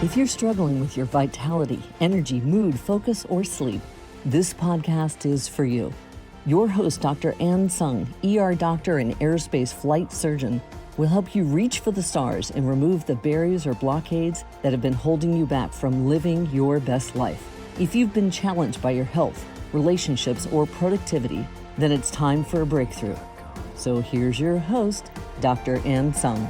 If you're struggling with your vitality, energy, mood, focus, or sleep, this podcast is for you. Your host, Dr. Ann Sung, ER doctor and aerospace flight surgeon, will help you reach for the stars and remove the barriers or blockades that have been holding you back from living your best life. If you've been challenged by your health, relationships, or productivity, then it's time for a breakthrough. So here's your host, Dr. Ann Sung.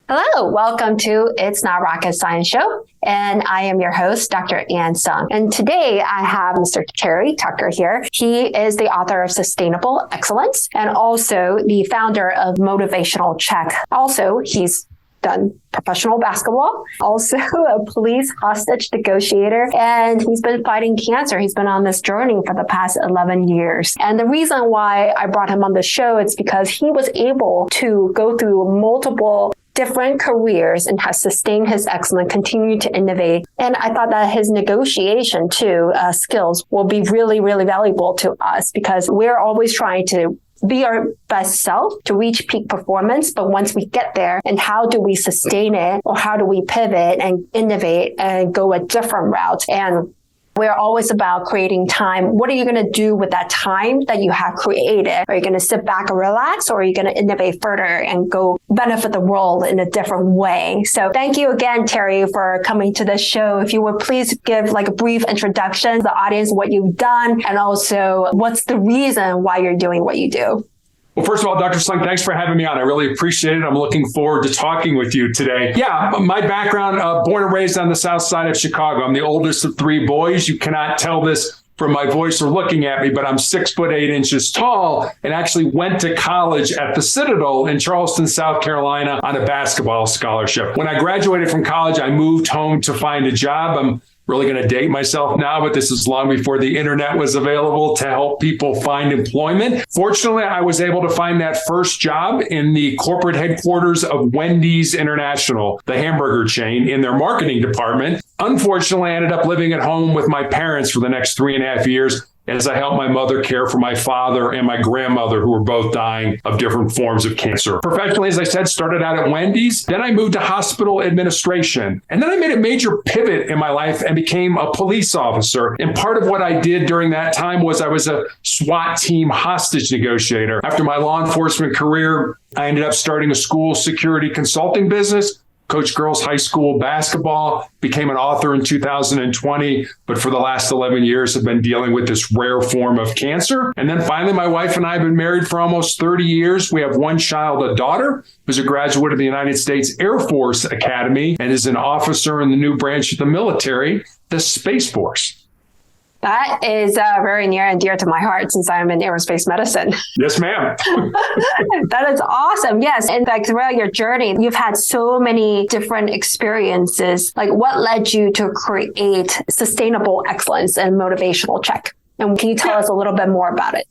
Hello, welcome to It's Not Rocket Science Show, and I am your host, Dr. Ann Sung. And today I have Mr. Terry Tucker here. He is the author of Sustainable Excellence and also the founder of Motivational Check. Also, he's done professional basketball, also a police hostage negotiator, and he's been fighting cancer. He's been on this journey for the past 11 years. And the reason why I brought him on the show is because he was able to go through multiple different careers and has sustained his excellence, continued to innovate. And I thought that his negotiation skills will be really, really valuable to us because we're always trying to be our best self to reach peak performance. But once we get there, and how do we sustain it, or how do we pivot and innovate and go a different route? And we're always about creating time. What are you going to do with that time that you have created? Are you going to sit back and relax, or are you going to innovate further and go benefit the world in a different way? So thank you again, Terry, for coming to the show. If you would please give like a brief introduction to the audience, what you've done, and also what's the reason why you're doing what you do. Well, first of all, Dr. Sung, thanks for having me on. I really appreciate it. I'm looking forward to talking with you today. Yeah, my background, born and raised on the south side of Chicago. I'm the oldest of three boys. You cannot tell this from my voice or looking at me, but I'm 6'8" tall and actually went to college at the Citadel in Charleston, South Carolina on a basketball scholarship. When I graduated from college, I moved home to find a job. I'm really going to date myself now, but this is long before the internet was available to help people find employment. Fortunately, I was able to find that first job in the corporate headquarters of Wendy's International, the hamburger chain, in their marketing department. Unfortunately, I ended up living at home with my parents for the next 3.5 years as I helped my mother care for my father and my grandmother, who were both dying of different forms of cancer. Professionally, as I said, started out at Wendy's. Then I moved to hospital administration. And then I made a major pivot in my life and became a police officer. And part of what I did during that time was I was a SWAT team hostage negotiator. After my law enforcement career, I ended up starting a school security consulting business, coached girls high school basketball, became an author in 2020, but for the last 11 years have been dealing with this rare form of cancer. And then finally, my wife and I have been married for almost 30 years. We have one child, a daughter, who's a graduate of the United States Air Force Academy and is an officer in the new branch of the military, the Space Force. That is very near and dear to my heart since I'm in aerospace medicine. Yes, ma'am. That is awesome. Yes. In fact, throughout your journey, you've had so many different experiences. Like, what led you to create Sustainable Excellence and Motivational Check? And can you tell us a little bit more about it?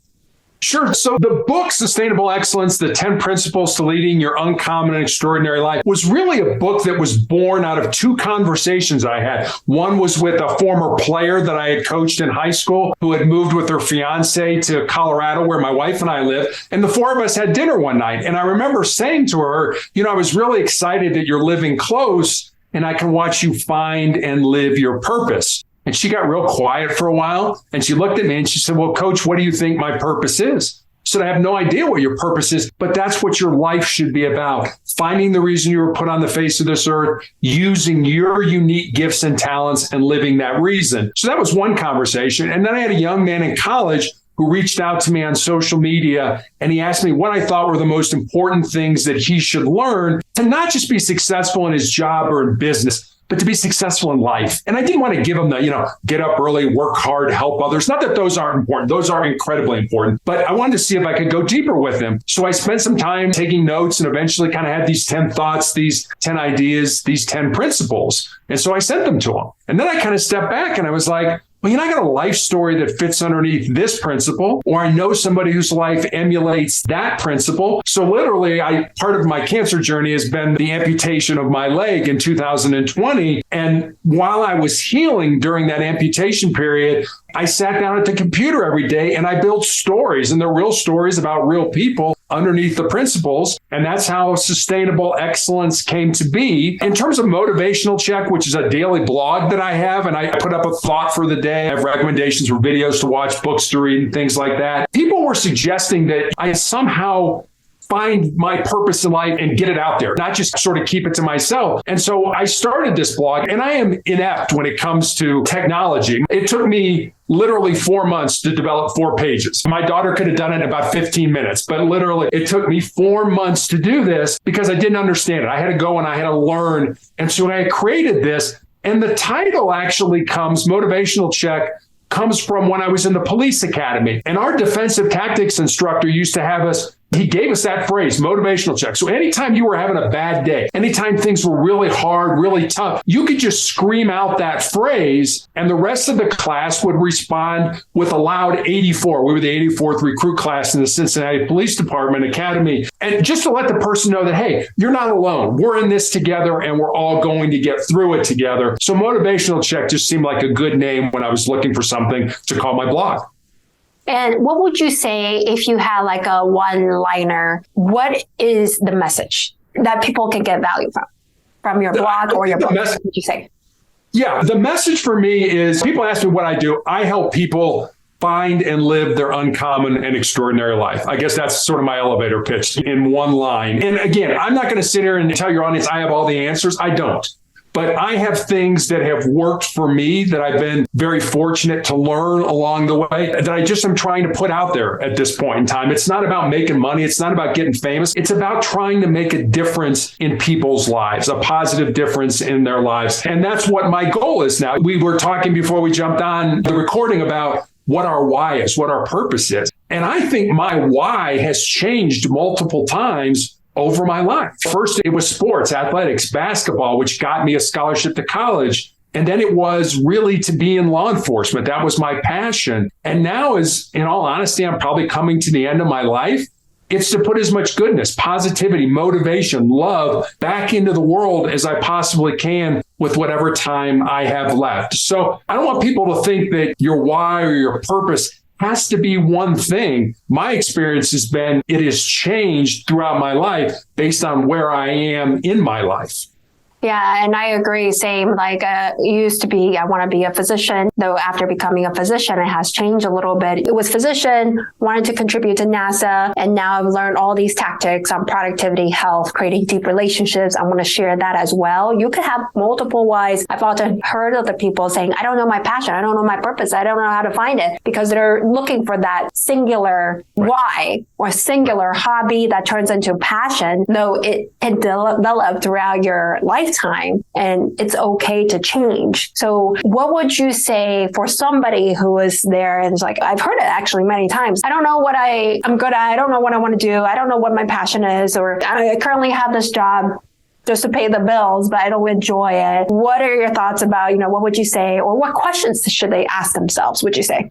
Sure. So the book, Sustainable Excellence, the 10 Principles to Leading Your Uncommon and Extraordinary Life, was really a book that was born out of two conversations I had. One was with a former player that I had coached in high school who had moved with her fiance to Colorado, where my wife and I live. And the four of us had dinner one night. And I remember saying to her, I was really excited that you're living close and I can watch you find and live your purpose. And she got real quiet for a while. And she looked at me and she said, well, Coach, what do you think my purpose is? I said, I have no idea what your purpose is, but that's what your life should be about. Finding the reason you were put on the face of this earth, using your unique gifts and talents and living that reason. So that was one conversation. And then I had a young man in college who reached out to me on social media, and he asked me what I thought were the most important things that he should learn to not just be successful in his job or in business, but to be successful in life. And I didn't want to give him the, get up early, work hard, help others. Not that those aren't important. Those are incredibly important. But I wanted to see if I could go deeper with him. So I spent some time taking notes and eventually kind of had these 10 thoughts, these 10 ideas, these 10 principles. And so I sent them to him. And then I kind of stepped back and I was like, well, I got a life story that fits underneath this principle, or I know somebody whose life emulates that principle. So literally, part of my cancer journey has been the amputation of my leg in 2020. And while I was healing during that amputation period, I sat down at the computer every day and I built stories, and they're real stories about real people underneath the principles. And that's how sustainable excellence came to be. In terms of Motivational Check, which is a daily blog that I have, and I put up a thought for the day. I have recommendations for videos to watch, books to read, and things like that. People were suggesting that I somehow find my purpose in life and get it out there, not just sort of keep it to myself. And so I started this blog, and I am inept when it comes to technology. It took me literally 4 months to develop 4 pages. My daughter could have done it in about 15 minutes, but literally it took me 4 months to do this because I didn't understand it. I had to go and I had to learn. And so when I created this, and the title actually Motivational Check, comes from when I was in the police academy. And our defensive tactics instructor used to have he gave us that phrase, motivational check. So anytime you were having a bad day, anytime things were really hard, really tough, you could just scream out that phrase and the rest of the class would respond with a loud 84. We were the 84th recruit class in the Cincinnati Police Department Academy. And just to let the person know that, hey, you're not alone. We're in this together and we're all going to get through it together. So motivational check just seemed like a good name when I was looking for something to call my blog. And what would you say if you had like a one-liner? What is the message that people can get value from your blog or your book? What would you say? Yeah, the message for me is people ask me what I do. I help people find and live their uncommon and extraordinary life. I guess that's sort of my elevator pitch in one line. And again, I'm not going to sit here and tell your audience I have all the answers. I don't. But I have things that have worked for me that I've been very fortunate to learn along the way that I just am trying to put out there at this point in time. It's not about making money. It's not about getting famous. It's about trying to make a difference in people's lives, a positive difference in their lives. And that's what my goal is now. We were talking before we jumped on the recording about what our why is, what our purpose is. And I think my why has changed multiple times over my life. First, it was sports, athletics, basketball, which got me a scholarship to college. And then it was really to be in law enforcement. That was my passion. And now, in all honesty, I'm probably coming to the end of my life. It's to put as much goodness, positivity, motivation, love back into the world as I possibly can with whatever time I have left. So I don't want people to think that your why or your purpose has to be one thing. My experience has been it has changed throughout my life based on where I am in my life. Yeah, and I agree. Same. Like it used to be, I want to be a physician. Though after becoming a physician, it has changed a little bit. It was physician, wanted to contribute to NASA, and now I've learned all these tactics on productivity, health, creating deep relationships. I want to share that as well. You could have multiple whys. I've often heard of the people saying, I don't know my passion. I don't know my purpose. I don't know how to find it, because they're looking for that singular why or singular hobby that turns into passion, though it can develop throughout your lifetime, and it's okay to change. So what would you say for somebody who is there and is like, I've heard it actually many times. I don't know what I'm good at. I don't know what I want to do. I don't know what my passion is, or I currently have this job just to pay the bills, but I don't enjoy it. What are your thoughts about, what would you say, or what questions should they ask themselves, would you say?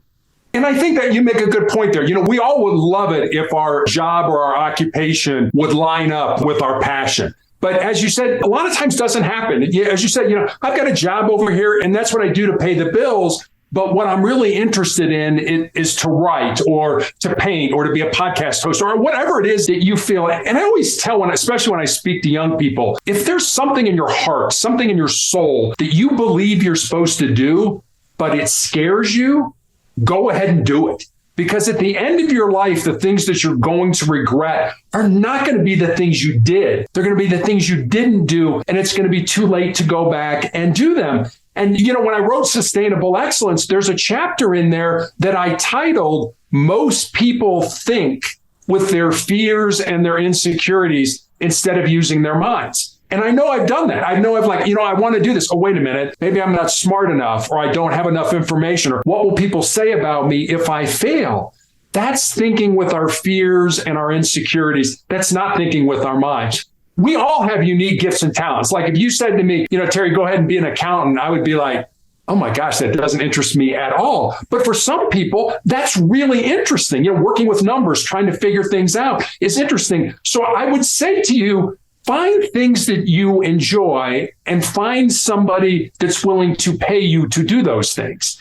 And I think that you make a good point there. We all would love it if our job or our occupation would line up with our passion. But as you said, a lot of times doesn't happen. As you said, I've got a job over here and that's what I do to pay the bills. But what I'm really interested in is to write or to paint or to be a podcast host or whatever it is that you feel. And I always tell especially when I speak to young people, if there's something in your heart, something in your soul that you believe you're supposed to do, but it scares you, go ahead and do it. Because at the end of your life, the things that you're going to regret are not going to be the things you did. They're going to be the things you didn't do. And it's going to be too late to go back and do them. And, when I wrote Sustainable Excellence, there's a chapter in there that I titled, Most People Think with Their Fears and Their Insecurities instead of using their minds. And I know I've done that. I know I've I want to do this. Oh, wait a minute. Maybe I'm not smart enough, or I don't have enough information, or what will people say about me if I fail? That's thinking with our fears and our insecurities. That's not thinking with our minds. We all have unique gifts and talents. Like if you said to me, Terry, go ahead and be an accountant, I would be like, oh my gosh, that doesn't interest me at all. But for some people, that's really interesting. Working with numbers, trying to figure things out is interesting. So I would say to you, find things that you enjoy and find somebody that's willing to pay you to do those things.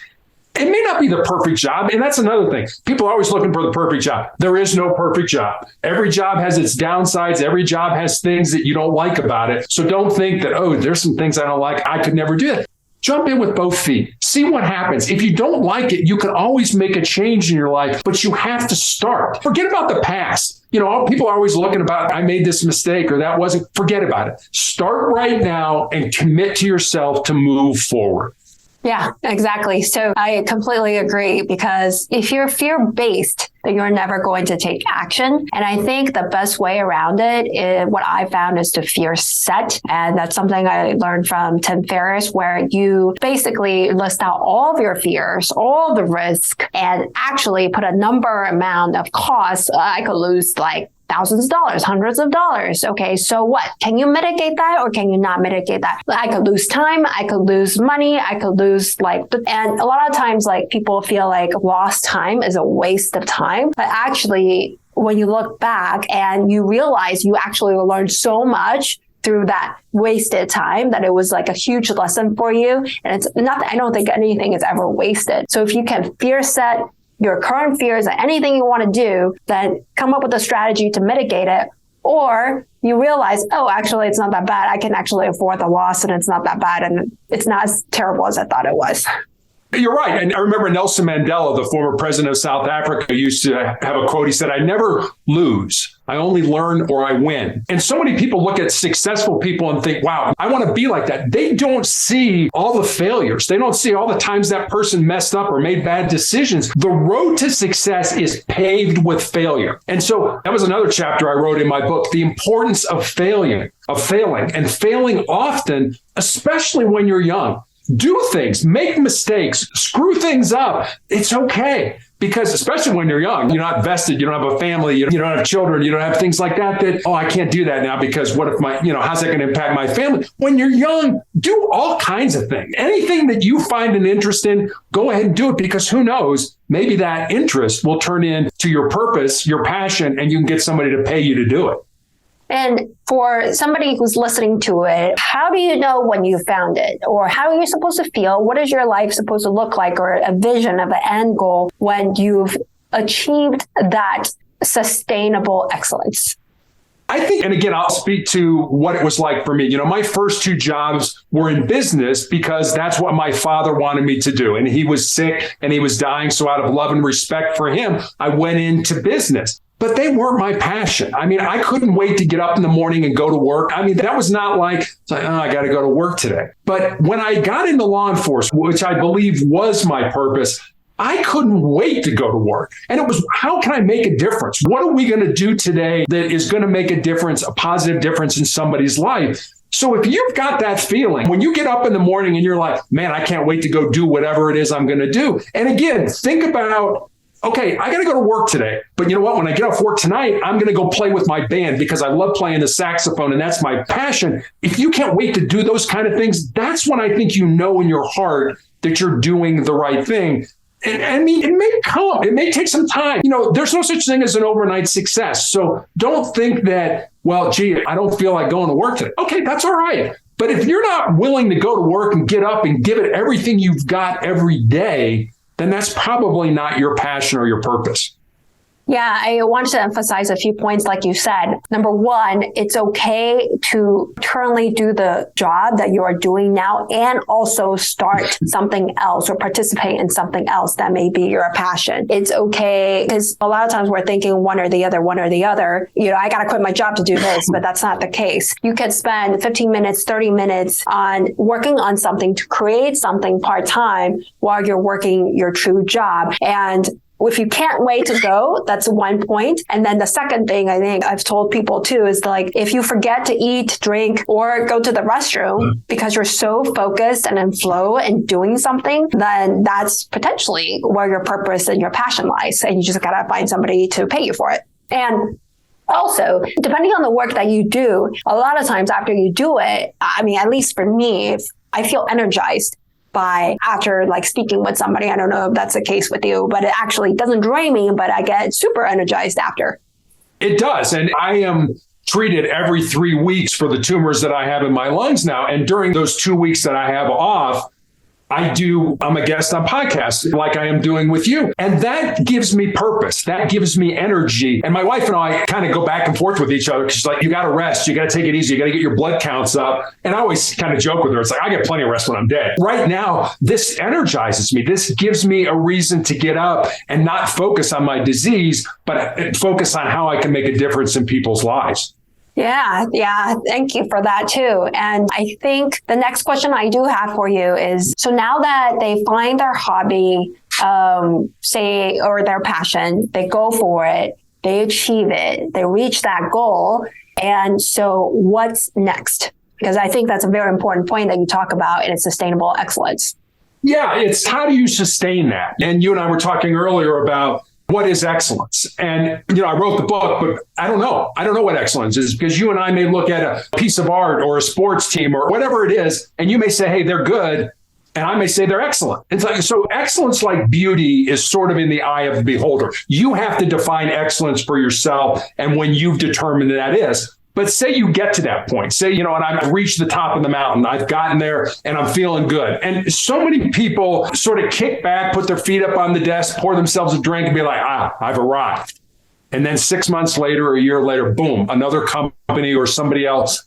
It may not be the perfect job. And that's another thing. People are always looking for the perfect job. There is no perfect job. Every job has its downsides. Every job has things that you don't like about it. So don't think that, oh, there's some things I don't like. I could never do that. Jump in with both feet. See what happens. If you don't like it, you can always make a change in your life, but you have to start. Forget about the past. People are always looking about, I made this mistake or that wasn't. Forget about it. Start right now and commit to yourself to move forward. Yeah, exactly. So I completely agree, because if you're fear-based, then you're never going to take action. And I think the best way around it is what I found is to fear set. And that's something I learned from Tim Ferriss, where you basically list out all of your fears, all the risk, and actually put a amount of costs. I could lose like thousands of dollars, hundreds of dollars. Okay, so what? Can you mitigate that or can you not mitigate that? I could lose time. I could lose money. I could lose and a lot of times people feel like lost time is a waste of time. But actually, when you look back and you realize you actually learned so much through that wasted time, that it was like a huge lesson for you. And it's not that I don't think anything is ever wasted. So if you can fear set your current fears and anything you want to do, then come up with a strategy to mitigate it. Or you realize, oh, actually, it's not that bad. I can actually afford the loss and it's not that bad. And it's not as terrible as I thought it was. You're right. And I remember Nelson Mandela, the former president of South Africa, used to have a quote. He said, I never lose. I only learn or I win. And so many people look at successful people and think, wow, I want to be like that. They don't see all the failures. They don't see all the times that person messed up or made bad decisions. The road to success is paved with failure. And so that was another chapter I wrote in my book, the importance of failing and failing often, especially when you're young. Do things, make mistakes, screw things up. It's okay. Because especially when you're young, you're not vested, you don't have a family, you don't have children, you don't have things like that, I can't do that now because what if how's that going to impact my family? When you're young, do all kinds of things. Anything that you find an interest in, go ahead and do it, because who knows, maybe that interest will turn into your purpose, your passion, and you can get somebody to pay you to do it. And for somebody who's listening to it, how do you know when you found it? Or how are you supposed to feel? What is your life supposed to look like, or a vision of an end goal when you've achieved that sustainable excellence? I think, and again, I'll speak to what it was like for me. My first two jobs were in business because that's what my father wanted me to do. And he was sick and he was dying. So out of love and respect for him, I went into business. But they weren't my passion. I couldn't wait to get up in the morning and go to work. That was not like, I got to go to work today. But when I got into law enforcement, which I believe was my purpose, I couldn't wait to go to work. And it was, how can I make a difference? What are we going to do today that is going to make a difference, a positive difference in somebody's life? So if you've got that feeling, when you get up in the morning and you're like, man, I can't wait to go do whatever it is I'm going to do. And again, think about, okay, I got to go to work today. But you know what? When I get off work tonight, I'm going to go play with my band because I love playing the saxophone and that's my passion. If you can't wait to do those kind of things, that's when I think you know in your heart that you're doing the right thing. And it may come, it may take some time. There's no such thing as an overnight success. So don't think that, well, gee, I don't feel like going to work today. Okay, that's all right. But if you're not willing to go to work and get up and give it everything you've got every day, then that's probably not your passion or your purpose. Yeah, I want to emphasize a few points like you said. Number one, it's okay to currently do the job that you are doing now and also start something else or participate in something else that may be your passion. It's okay because a lot of times we're thinking one or the other. I got to quit my job to do this, but that's not the case. You could spend 15 minutes, 30 minutes on working on something to create something part-time while you're working your true job. And if you can't wait to go, that's one point. And then the second thing I think I've told people too is if you forget to eat, drink, or go to the restroom because you're so focused and in flow and doing something, then that's potentially where your purpose and your passion lies. And you just got to find somebody to pay you for it. And also, depending on the work that you do, a lot of times after you do it, at least for me, if I feel energized, by after like speaking with somebody. I don't know if that's the case with you, but it actually doesn't drain me, but I get super energized after. It does. And I am treated every 3 weeks for the tumors that I have in my lungs now. And during those 2 weeks that I have off, I'm a guest on podcasts like I am doing with you. And that gives me purpose. That gives me energy. And my wife and I kind of go back and forth with each other because she's like, you got to rest. You got to take it easy. You got to get your blood counts up. And I always kind of joke with her. It's like, I get plenty of rest when I'm dead. Right now, this energizes me. This gives me a reason to get up and not focus on my disease, but focus on how I can make a difference in people's lives. Yeah. Thank you for that too. And I think the next question I do have for you is, so now that they find their hobby, say, or their passion, they go for it, they achieve it, they reach that goal. And so what's next? Because I think that's a very important point that you talk about, and it's sustainable excellence. Yeah, it's how do you sustain that? And you and I were talking earlier about what is excellence? And, I wrote the book, but I don't know. I don't know what excellence is, because you and I may look at a piece of art or a sports team or whatever it is, and you may say, hey, they're good. And I may say they're excellent. It's like, so excellence, like beauty, is sort of in the eye of the beholder. You have to define excellence for yourself. And when you've determined that is, but say you get to that point, say, and I've reached the top of the mountain, I've gotten there and I'm feeling good. And so many people sort of kick back, put their feet up on the desk, pour themselves a drink and be like, I've arrived. And then 6 months later or a year later, boom, another company or somebody else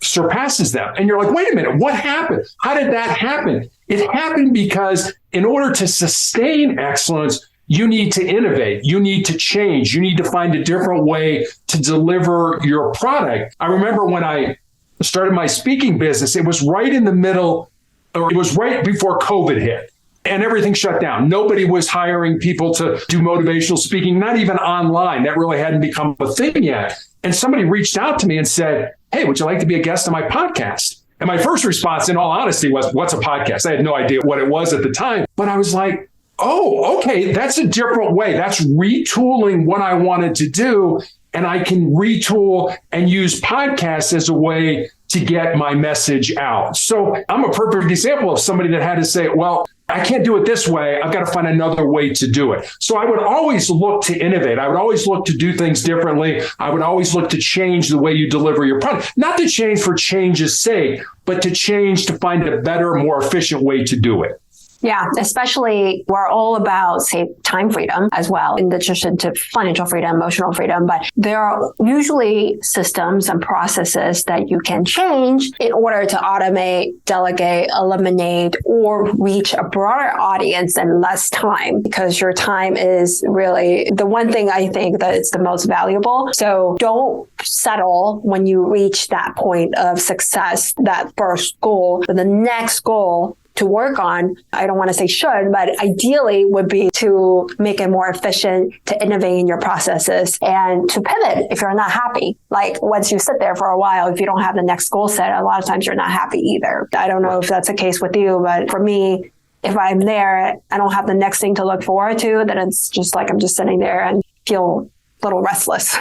surpasses them. And you're like, wait a minute, what happened? How did that happen? It happened because in order to sustain excellence, you need to innovate. You need to change. You need to find a different way to deliver your product. I remember when I started my speaking business, it was right in the middle, or it was right before COVID hit, and everything shut down. Nobody was hiring people to do motivational speaking, not even online. That really hadn't become a thing yet. And somebody reached out to me and said, hey, would you like to be a guest on my podcast? And my first response, in all honesty, was, what's a podcast? I had no idea what it was at the time, but I was like, oh, okay, that's a different way. That's retooling what I wanted to do. And I can retool and use podcasts as a way to get my message out. So I'm a perfect example of somebody that had to say, well, I can't do it this way. I've got to find another way to do it. So I would always look to innovate. I would always look to do things differently. I would always look to change the way you deliver your product, not to change for change's sake, but to change to find a better, more efficient way to do it. Yeah, especially we're all about, say, time freedom as well, in addition to financial freedom, emotional freedom. But there are usually systems and processes that you can change in order to automate, delegate, eliminate, or reach a broader audience in less time, because your time is really the one thing I think that is the most valuable. So don't settle when you reach that point of success, that first goal, but the next goal to work on, I don't want to say should, but ideally would be to make it more efficient, to innovate in your processes, and to pivot if you're not happy. Like once you sit there for a while, if you don't have the next goal set, a lot of times you're not happy either. I don't know if that's the case with you, but for me, if I'm there, I don't have the next thing to look forward to, then it's just like I'm just sitting there and feel a little restless.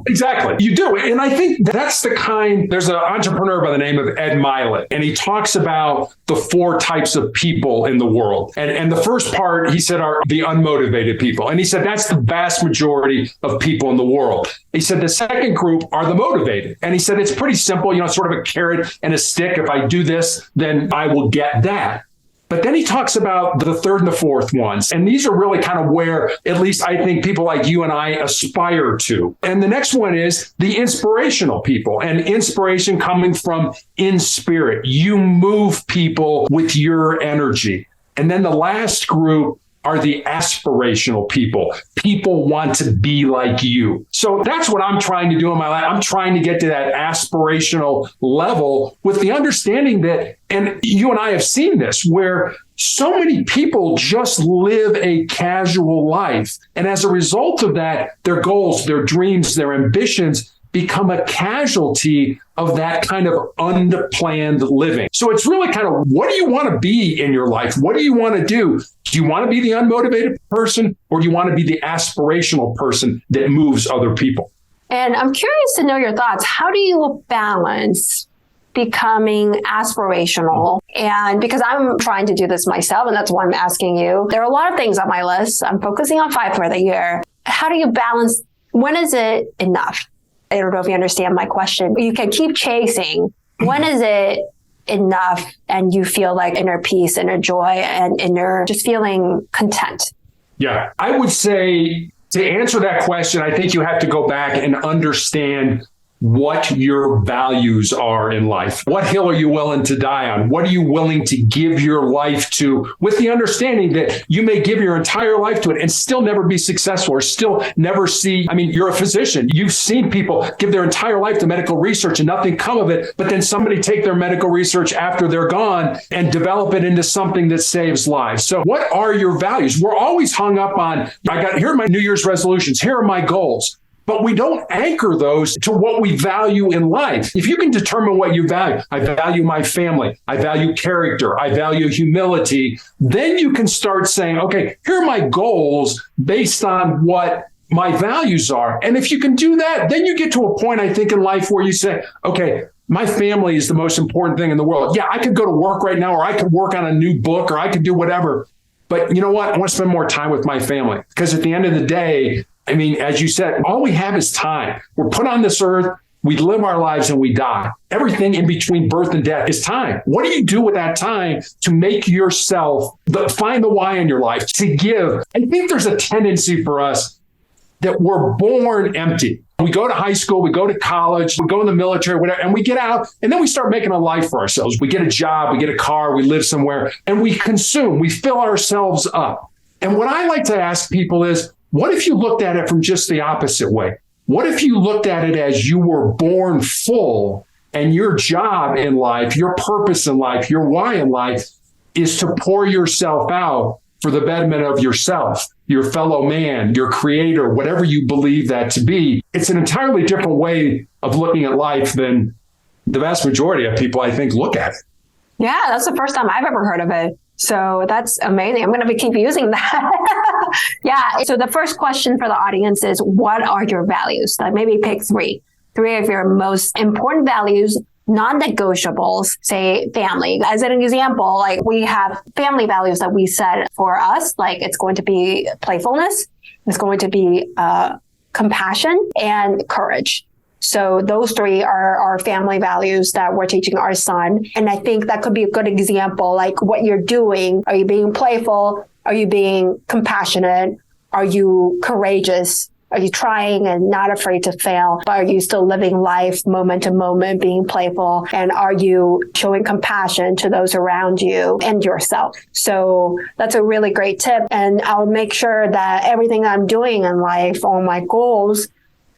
Exactly. You do. And I think that's there's an entrepreneur by the name of Ed Milet, and he talks about the 4 types of people in the world. And the first part, he said, are the unmotivated people. And he said, that's the vast majority of people in the world. He said, the second group are the motivated. And he said, it's pretty simple, sort of a carrot and a stick. If I do this, then I will get that. But then he talks about the third and the fourth ones. And these are really kind of where, at least I think, people like you and I aspire to. And the next one is the inspirational people, and inspiration coming from in spirit. You move people with your energy. And then the last group are the aspirational people. People want to be like you. So that's what I'm trying to do in my life. I'm trying to get to that aspirational level with the understanding that, and you and I have seen this, where so many people just live a casual life. And as a result of that, their goals, their dreams, their ambitions become a casualty of that kind of unplanned living. So it's really kind of, what do you want to be in your life? What do you want to do? Do you want to be the unmotivated person, or do you want to be the aspirational person that moves other people? And I'm curious to know your thoughts. How do you balance becoming aspirational. And because I'm trying to do this myself, and that's why I'm asking you, there are a lot of things on my list. I'm focusing on 5 for the year. How do you balance? When is it enough? I don't know if you understand my question. You can keep chasing. When is it enough and you feel like inner peace, inner joy, and inner just feeling content? Yeah, I would say to answer that question, I think you have to go back and understand what your values are in life. What hill are you willing to die on? What are you willing to give your life to, with the understanding that you may give your entire life to it and still never be successful or still never see, you're a physician. You've seen people give their entire life to medical research and nothing come of it, but then somebody take their medical research after they're gone and develop it into something that saves lives. So what are your values? We're always hung up on, here are my New Year's resolutions. Here are my goals. But we don't anchor those to what we value in life. If you can determine what you value, I value my family, I value character, I value humility, then you can start saying, okay, here are my goals based on what my values are. And if you can do that, then you get to a point, I think, in life where you say, okay, my family is the most important thing in the world. Yeah, I could go to work right now, or I could work on a new book, or I could do whatever. But you know what? I want to spend more time with my family, because at the end of the day, as you said, all we have is time. We're put on this earth, we live our lives, and we die. Everything in between birth and death is time. What do you do with that time to make yourself, find the why in your life, to give? I think there's a tendency for us that we're born empty. We go to high school, we go to college, we go in the military, whatever, and we get out, and then we start making a life for ourselves. We get a job, we get a car, we live somewhere, and we consume, we fill ourselves up. And what I like to ask people is, what if you looked at it from just the opposite way? What if you looked at it as you were born full, and your job in life, your purpose in life, your why in life is to pour yourself out for the betterment of yourself, your fellow man, your creator, whatever you believe that to be? It's an entirely different way of looking at life than the vast majority of people, I think, look at it. Yeah, that's the first time I've ever heard of it. So that's amazing. I'm going to keep using that. Yeah. So the first question for the audience is, what are your values? Like, maybe pick three of your most important values, non-negotiables, say family. As an example, like, we have family values that we set for us, like it's going to be playfulness, it's going to be compassion, and courage. So those 3 are our family values that we're teaching our son. And I think that could be a good example, like what you're doing. Are you being playful? Are you being compassionate? Are you courageous? Are you trying and not afraid to fail? But are you still living life moment to moment, being playful? And are you showing compassion to those around you and yourself? So that's a really great tip. And I'll make sure that everything I'm doing in life, all my goals,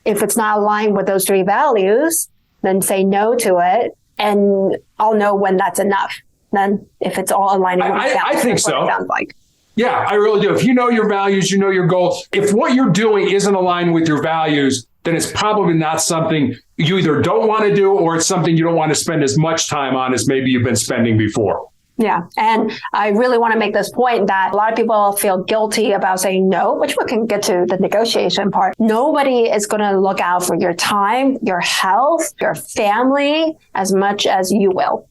if it's not aligned with those 3 values, then say no to it. And I'll know when that's enough. Then if it's all aligned with my values, I think so. What it sounds like. Yeah, I really do. If you know your values, you know your goals. If what you're doing isn't aligned with your values, then it's probably not something you either don't want to do, or it's something you don't want to spend as much time on as maybe you've been spending before. Yeah. And I really want to make this point that a lot of people feel guilty about saying no, which we can get to the negotiation part. Nobody is going to look out for your time, your health, your family as much as you will.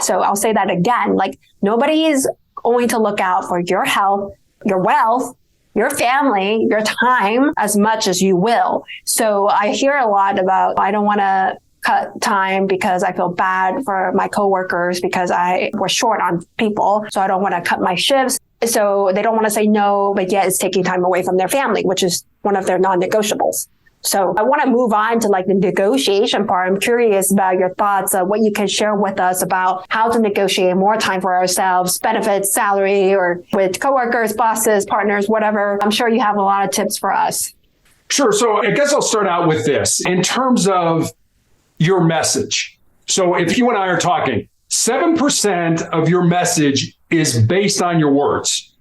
So I'll say that again, like, nobody is going to look out for your health, your wealth, your family, your time as much as you will. So I hear a lot about, I don't want to cut time because I feel bad for my coworkers because we're short on people. So I don't want to cut my shifts. So they don't want to say no, but yet it's taking time away from their family, which is one of their non-negotiables. So I want to move on to like the negotiation part. I'm curious about your thoughts, what you can share with us about how to negotiate more time for ourselves, benefits, salary, or with coworkers, bosses, partners, whatever. I'm sure you have a lot of tips for us. Sure. So I guess I'll start out with this in terms of your message. So if you and I are talking, 7% of your message is based on your words.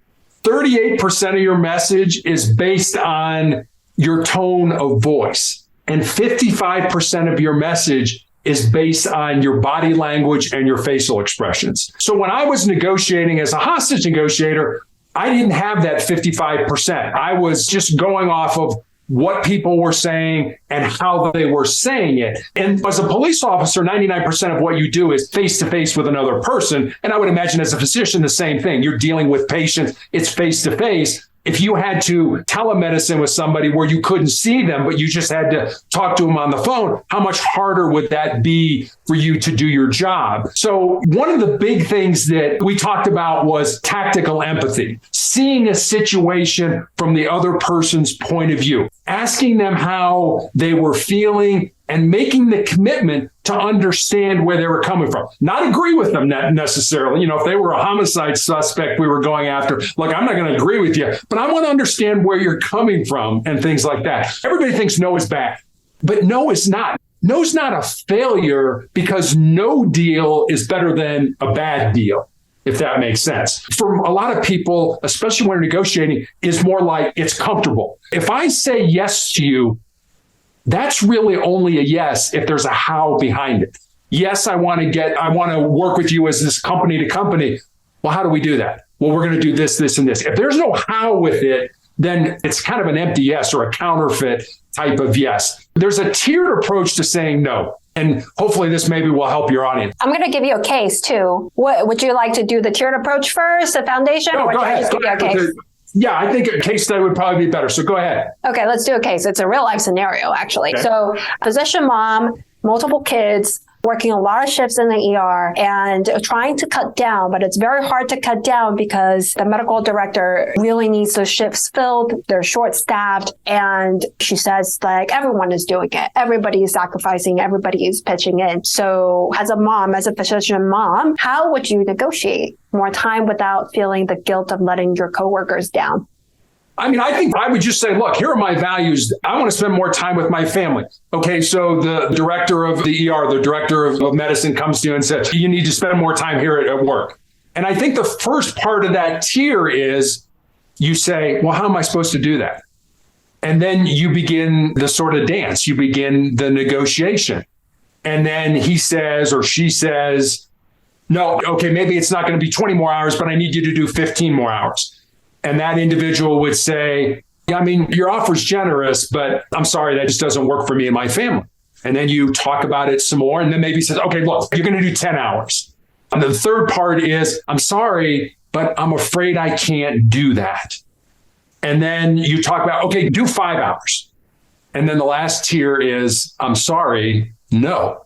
38% of your message is based on your tone of voice. And 55% of your message is based on your body language and your facial expressions. So when I was negotiating as a hostage negotiator, I didn't have that 55%. I was just going off of what people were saying and how they were saying it. And as a police officer, 99% of what you do is face-to-face with another person. And I would imagine as a physician, the same thing. You're dealing with patients. It's face-to-face. If you had to telemedicine with somebody where you couldn't see them, but you just had to talk to them on the phone, how much harder would that be for you to do your job? So one of the big things that we talked about was tactical empathy, seeing a situation from the other person's point of view, asking them how they were feeling, and making the commitment to understand where they were coming from. Not agree with them necessarily. You know, if they were a homicide suspect we were going after, like, I'm not going to agree with you, but I want to understand where you're coming from and things like that. Everybody thinks no is bad, but no is not. No's not a failure, because no deal is better than a bad deal, if that makes sense. For a lot of people, especially when negotiating, is more like it's comfortable. If I say yes to you, that's really only a yes if there's a how behind it. Yes, I want to work with you as this company to company. Well, how do we do that? Well, we're going to do this, this, and this. If there's no how with it, then it's kind of an empty yes or a counterfeit type of yes. There's a tiered approach to saying no. And hopefully this maybe will help your audience. I'm going to give you a case too. What would you like to do? The tiered approach first, the foundation? No, or go ahead. just give you a case? Yeah, I think a case study would probably be better. So go ahead. Okay, let's do a case. It's a real life scenario, actually. Okay. So physician mom, multiple kids, working a lot of shifts in the ER and trying to cut down, but it's very hard to cut down because the medical director really needs those shifts filled. They're short-staffed. And she says, like, everyone is doing it. Everybody is sacrificing. Everybody is pitching in. So as a mom, as a physician mom, how would you negotiate more time without feeling the guilt of letting your coworkers down? I mean, I think I would just say, look, here are my values. I want to spend more time with my family. Okay, so the director of the ER, the director of medicine comes to you and says, you need to spend more time here at work. And I think the first part of that tier is you say, well, how am I supposed to do that? And then you begin the sort of dance. You begin the negotiation. And then he says or she says, no, okay, maybe it's not going to be 20 more hours, but I need you to do 15 more hours. And that individual would say, yeah, I mean, your offer's generous, but I'm sorry, that just doesn't work for me and my family. And then you talk about it some more, and then maybe says, okay, look, you're going to do 10 hours. And the third part is, I'm sorry, but I'm afraid I can't do that. And then you talk about, okay, do 5 hours. And then the last tier is, I'm sorry, no,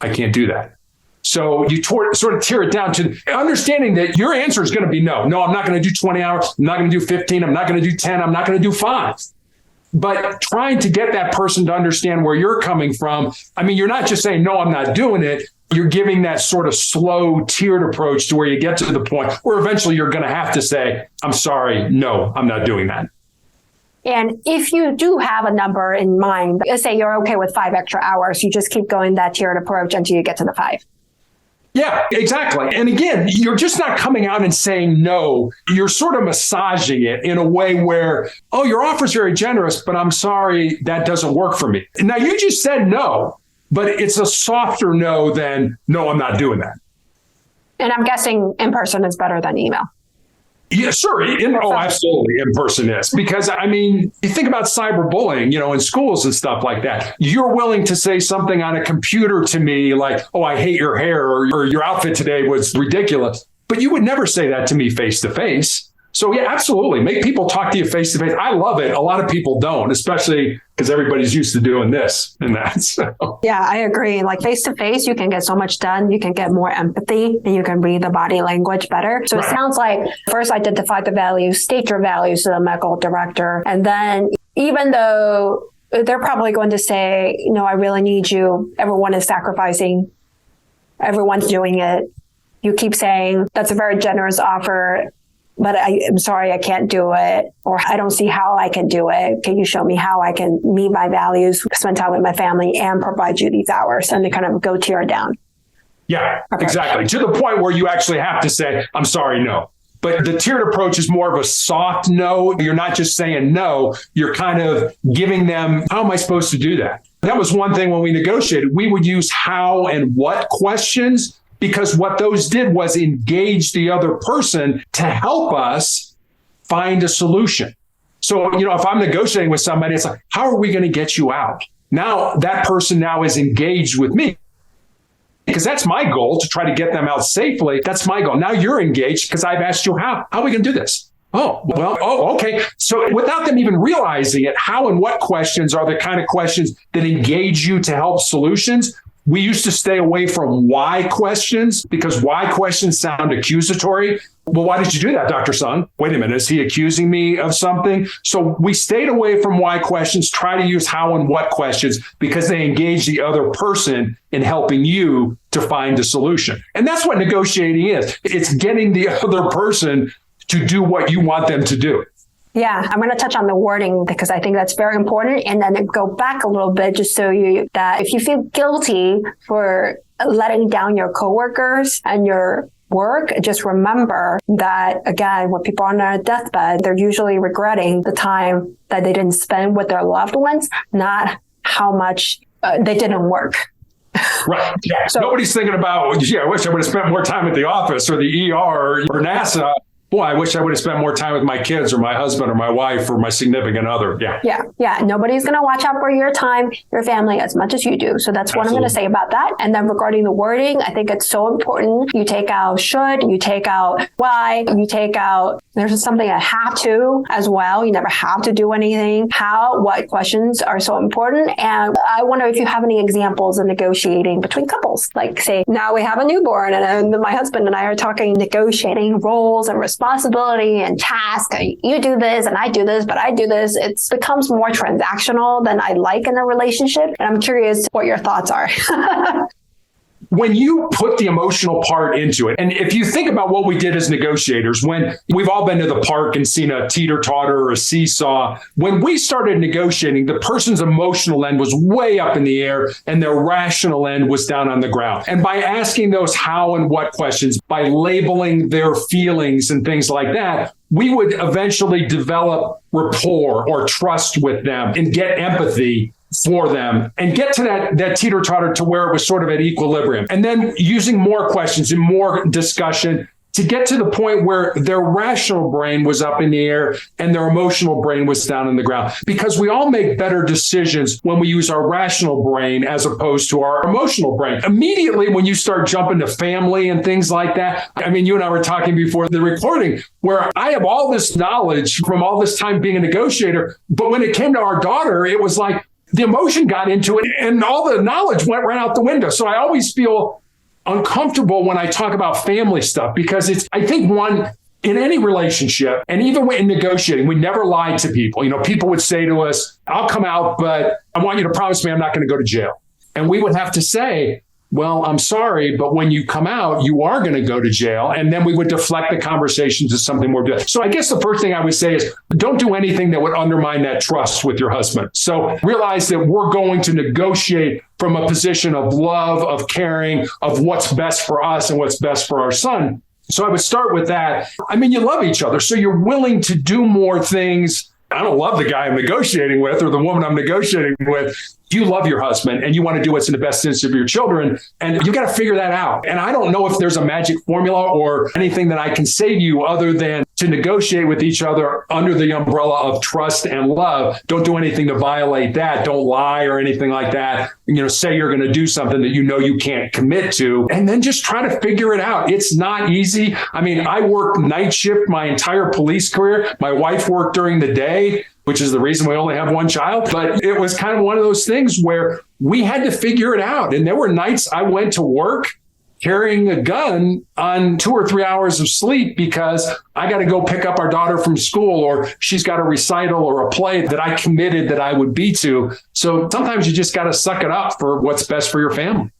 I can't do that. So you sort of tear it down to understanding that your answer is going to be no. No, I'm not going to do 20 hours. I'm not going to do 15. I'm not going to do 10. I'm not going to do 5. But trying to get that person to understand where you're coming from. I mean, you're not just saying, no, I'm not doing it. You're giving that sort of slow tiered approach to where you get to the point where eventually you're going to have to say, I'm sorry, no, I'm not doing that. And if you do have a number in mind, let's say you're okay with 5 extra hours, you just keep going that tiered approach until you get to the 5. Yeah, exactly. And again, you're just not coming out and saying no. You're sort of massaging it in a way where, oh, your offer's very generous, but I'm sorry, that doesn't work for me. Now, you just said no, but it's a softer no than, no, I'm not doing that. And I'm guessing in person is better than email. Yeah, sure. Absolutely. In person is. Because, I mean, you think about cyberbullying, in schools and stuff like that. You're willing to say something on a computer to me like, oh, I hate your hair or your outfit today was ridiculous. But you would never say that to me face to face. So, yeah, absolutely. Make people talk to you face to face. I love it. A lot of people don't, especially because everybody's used to doing this and that. So. Yeah, I agree. Like face to face, you can get so much done. You can get more empathy and you can read the body language better. So It sounds like first identify the values, state your values to the medical director. And then even though they're probably going to say, I really need you. Everyone is sacrificing. Everyone's doing it. You keep saying that's a very generous offer. But I'm sorry, I can't do it, or I don't see how I can do it. Can you show me how I can meet my values, spend time with my family, and provide you these hours? And they kind of go tear down. Yeah, exactly. To the point where you actually have to say, I'm sorry, no. But the tiered approach is more of a soft no. You're not just saying no. You're kind of giving them, how am I supposed to do that? That was one thing when we negotiated. We would use how and what questions, because what those did was engage the other person to help us find a solution. So, if I'm negotiating with somebody, it's like, how are we going to get you out? Now that person now is engaged with me because that's my goal, to try to get them out safely. That's my goal. Now you're engaged because I've asked you, how are we going to do this? Okay. So without them even realizing it, how and what questions are the kind of questions that engage you to help solutions? We used to stay away from why questions because why questions sound accusatory. Well, why did you do that, Dr. Sung? Wait a minute, is he accusing me of something? So we stayed away from why questions, try to use how and what questions because they engage the other person in helping you to find a solution. And that's what negotiating is. It's getting the other person to do what you want them to do. Yeah, I'm going to touch on the wording because I think that's very important. And then go back a little bit just so that if you feel guilty for letting down your coworkers and your work, just remember that, again, when people are on their deathbed, they're usually regretting the time that they didn't spend with their loved ones, not how much they didn't work. Right. Yeah. So nobody's thinking about, I wish I would have spent more time at the office or the ER or NASA. Boy, I wish I would have spent more time with my kids or my husband or my wife or my significant other. Yeah. Nobody's going to watch out for your time, your family as much as you do. So that's what I'm going to say about that. And then regarding the wording, I think it's so important. You take out should, you take out why, you take out, there's something I have to as well. You never have to do anything. How, what questions are so important. And I wonder if you have any examples of negotiating between couples. Like say, now we have a newborn and my husband and I are talking negotiating roles and responsibility and task. You do this and I do this, but I do this. It becomes more transactional than I like in a relationship. And I'm curious what your thoughts are. When you put the emotional part into it, and if you think about what we did as negotiators, when we've all been to the park and seen a teeter-totter or a seesaw, when we started negotiating, the person's emotional end was way up in the air and their rational end was down on the ground. And by asking those how and what questions, by labeling their feelings and things like that, we would eventually develop rapport or trust with them and get empathy for them and get to that teeter-totter to where it was sort of at equilibrium. And then using more questions and more discussion to get to the point where their rational brain was up in the air and their emotional brain was down on the ground. Because we all make better decisions when we use our rational brain as opposed to our emotional brain. Immediately when you start jumping to family and things like that, I mean, you and I were talking before the recording where I have all this knowledge from all this time being a negotiator, but when it came to our daughter, it was like, the emotion got into it and all the knowledge went right out the window. So I always feel uncomfortable when I talk about family stuff because I think in any relationship and even in negotiating, we never lied to people. People would say to us, I'll come out, but I want you to promise me I'm not going to go to jail. And we would have to say, well, I'm sorry, but when you come out, you are going to go to jail. And then we would deflect the conversation to something more good. So I guess the first thing I would say is don't do anything that would undermine that trust with your husband. So realize that we're going to negotiate from a position of love, of caring, of what's best for us and what's best for our son. So I would start with that. I mean, you love each other, so you're willing to do more things. I don't love the guy I'm negotiating with or the woman I'm negotiating with. You love your husband and you want to do what's in the best interest of your children. And you got to figure that out. And I don't know if there's a magic formula or anything that I can say to you other than to negotiate with each other under the umbrella of trust and love. Don't do anything to violate that. Don't lie or anything like that. Say you're going to do something that you can't commit to, and then just try to figure it out. It's not easy. I mean, I worked night shift my entire police career. My wife worked during the day, which is the reason we only have one child. But it was kind of one of those things where we had to figure it out. And there were nights I went to work carrying a gun on 2 or 3 hours of sleep because I got to go pick up our daughter from school, or she's got a recital or a play that I committed that I would be to. So sometimes you just got to suck it up for what's best for your family.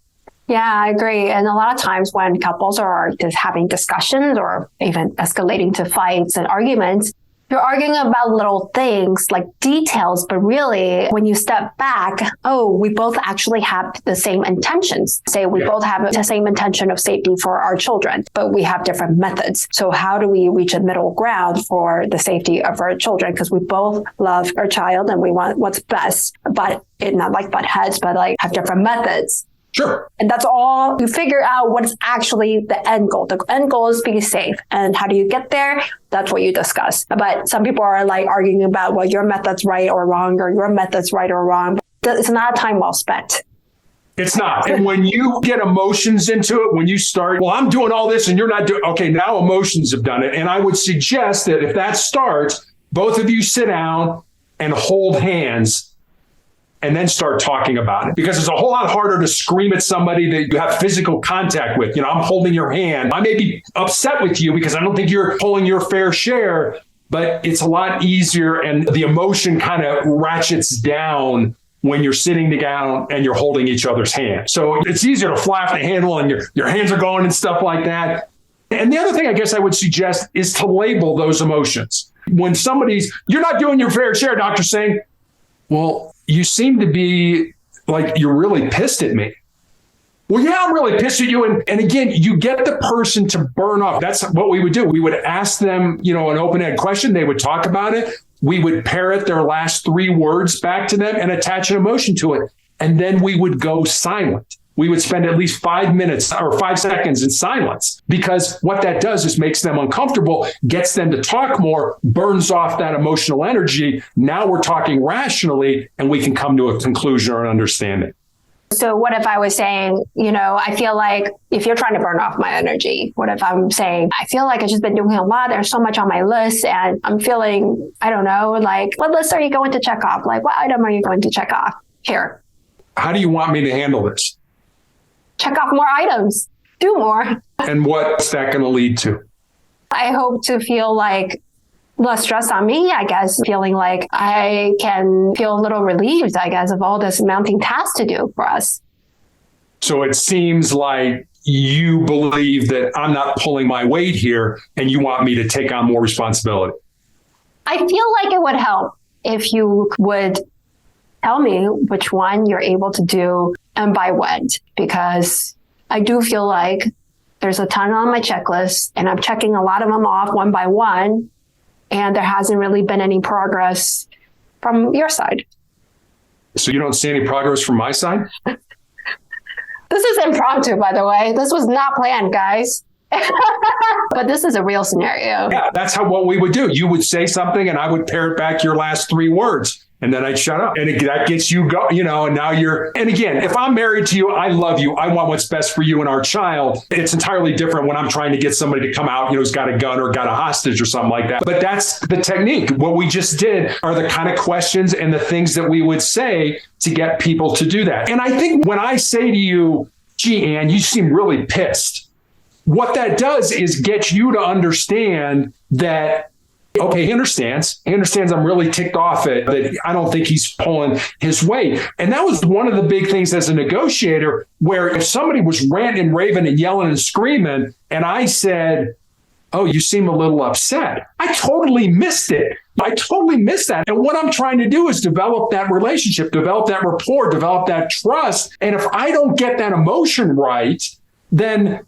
Yeah, I agree. And a lot of times when couples are just having discussions or even escalating to fights and arguments, you're arguing about little things like details, but really when you step back, we both actually have the same intentions. Say we both have the same intention of safety for our children, but we have different methods. So how do we reach a middle ground for the safety of our children? Because we both love our child and we want what's best, but not like butt heads, but like have different methods. Sure. And that's all. You figure out what's actually the end goal. The end goal is be safe. And how do you get there? That's what you discuss. But some people are like arguing about, well, your method's right or wrong, or your method's right or wrong. It's not time well spent. It's not. And when you get emotions into it, when you start, well, I'm doing all this and you're not doing, okay, now emotions have done it. And I would suggest that if that starts, both of you sit down and hold hands and then start talking about it, because it's a whole lot harder to scream at somebody that you have physical contact with. I'm holding your hand. I may be upset with you because I don't think you're pulling your fair share, but it's a lot easier and the emotion kind of ratchets down when you're sitting down and you're holding each other's hand. So it's easier to fly off the handle and your hands are going and stuff like that. And the other thing I guess I would suggest is to label those emotions. When you're not doing your fair share, Dr. Singh, well, you seem to be like you're really pissed at me. Well, yeah, I'm really pissed at you. And again, you get the person to burn off. That's what we would do. We would ask them, an open-ended question. They would talk about it. We would parrot their last 3 words back to them and attach an emotion to it. And then we would go silent. We would spend at least 5 minutes or 5 seconds in silence, because what that does is makes them uncomfortable, gets them to talk more, burns off that emotional energy. Now we're talking rationally and we can come to a conclusion or an understanding. So what if I was saying, I feel like if you're trying to burn off my energy, what if I'm saying, I feel like I've just been doing a lot. There's so much on my list and I'm feeling, I don't know, like what list are you going to check off? Like what item are you going to check off here? How do you want me to handle this? Check off more items, do more. And what's that going to lead to? I hope to feel like less stress on me, I guess, feeling like I can feel a little relieved, I guess, of all this mounting task to do for us. So it seems like you believe that I'm not pulling my weight here and you want me to take on more responsibility. I feel like it would help if you would tell me which one you're able to do and by when, because I do feel like there's a ton on my checklist and I'm checking a lot of them off one by one. And there hasn't really been any progress from your side. So you don't see any progress from my side? This is impromptu, by the way. This was not planned, guys. But this is a real scenario. Yeah, that's what we would do. You would say something and I would parrot back your last 3 words. And then I'd shut up. And that gets you go, and now and again, if I'm married to you, I love you. I want what's best for you and our child. It's entirely different when I'm trying to get somebody to come out, who's got a gun or got a hostage or something like that. But that's the technique. What we just did are the kind of questions and the things that we would say to get people to do that. And I think when I say to you, gee, Ann, you seem really pissed, what that does is get you to understand that, okay, he understands. He understands I'm really ticked off at that. I don't think he's pulling his weight. And that was one of the big things as a negotiator, where if somebody was ranting and raving and yelling and screaming, and I said, oh, you seem a little upset, I totally missed it. I totally missed that. And what I'm trying to do is develop that relationship, develop that rapport, develop that trust. And if I don't get that emotion right, then